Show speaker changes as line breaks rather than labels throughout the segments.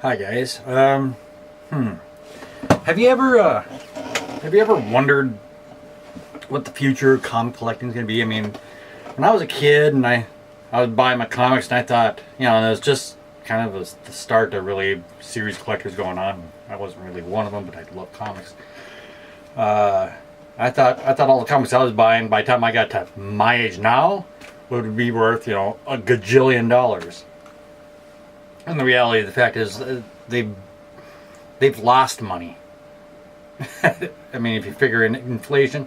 Hi guys. Have you ever wondered what the future of comic collecting is going to be? I mean, when I was a kid and I was buying my comics and I thought, it was just kind of the start to really series collectors going on. I wasn't really one of them, but I love comics. I thought all the comics I was buying by the time I got to my age now would be worth, a gajillion dollars. And the reality of the fact is they've lost money. I mean, if you figure in inflation,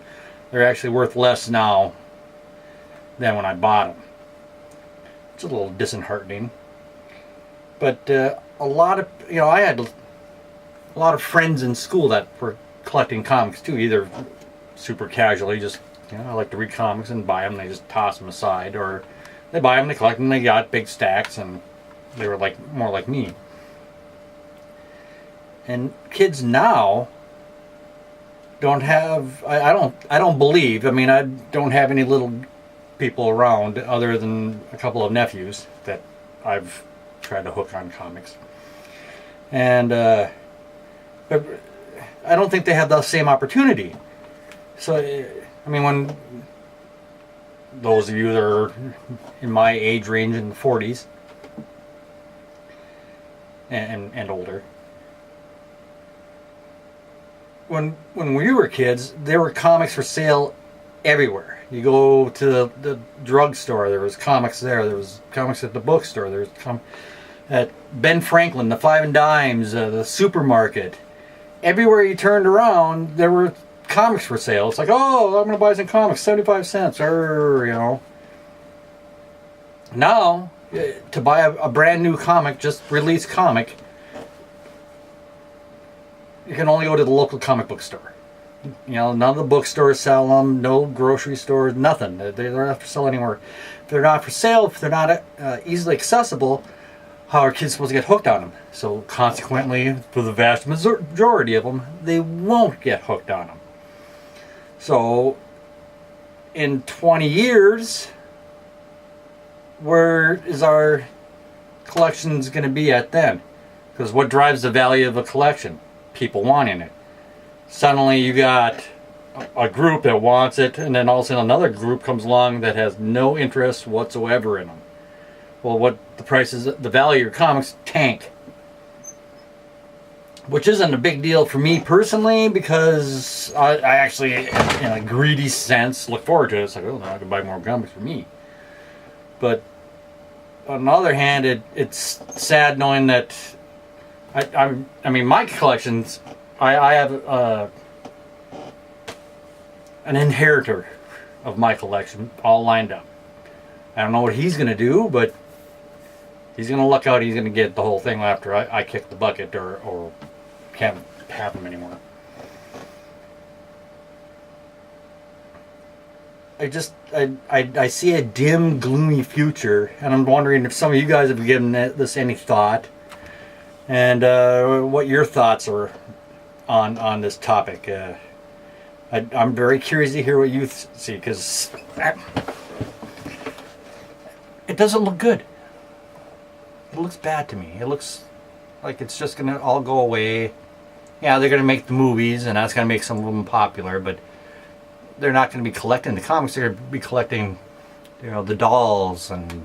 they're actually worth less now than when I bought them. It's a little disheartening. But a lot of, I had a lot of friends in school that were collecting comics too, either super casually, just, I like to read comics and buy them, they just toss them aside, or they buy them, they collect them, they got big stacks, and they were more like me. And kids now don't have, I don't believe, I don't have any little people around other than a couple of nephews that I've tried to hook on comics. And but I don't think they have the same opportunity. So, when those of you that are in my age range in the 40s and older, when we were kids, there were comics for sale everywhere. You go to the drugstore, there was comics there. There was comics at the bookstore. There was at Ben Franklin, the Five and Dimes, the supermarket. Everywhere you turned around, there were comics for sale. It's like, oh, I'm going to buy some comics, 75 cents, Now, to buy a brand new comic, just released comic, you can only go to the local comic book store. None of the bookstores sell them, no grocery stores, nothing. They don't have to sell anywhere. If they're not for sale, if they're not easily accessible, how are kids supposed to get hooked on them? So consequently, for the vast majority of them, they won't get hooked on them. So in 20 years, where is our collections going to be at then? Because what drives the value of a collection? People wanting it. Suddenly you got a group that wants it, and then all of a sudden another group comes along that has no interest whatsoever in them. Well, what the prices, the value of your comics tank. Which isn't a big deal for me personally, because I actually, in a greedy sense, look forward to it. It's like, oh, I can buy more comics for me. But on the other hand, it's sad knowing that my collections, I have an inheritor of my collection all lined up. I don't know what he's going to do, but he's going to luck out. He's going to get the whole thing after I kick the bucket or can't have them anymore. I see a dim, gloomy future, and I'm wondering if some of you guys have given this any thought, and what your thoughts are on this topic. I'm very curious to hear what you see, because it doesn't look good. It looks bad to me. It looks like it's just going to all go away. Yeah, they're going to make the movies, and that's going to make some of them popular, but they're not going to be collecting the comics. They're going to be collecting, the dolls and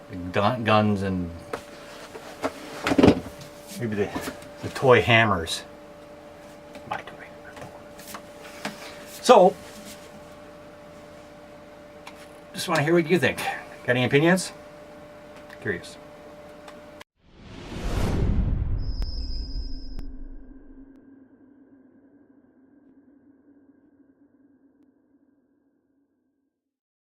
the guns and maybe the toy hammers. My toy. So, just want to hear what you think. Got any opinions? Curious.